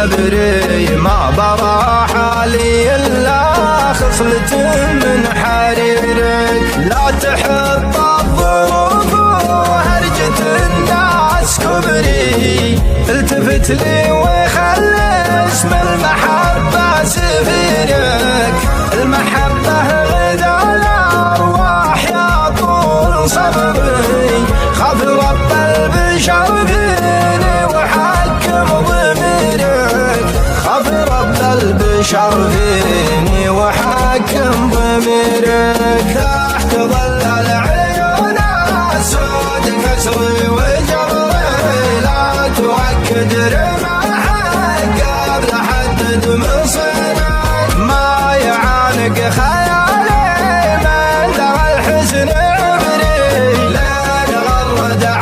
صبري ما برا حالي إلا خصلة من حريرك. لا تحط الظروف وهرجة الناس كبري، التفت لي وخلي اسم المحبة سفيرك. المحبة غذا الأرواح يا طول صبري، خاف رب البشر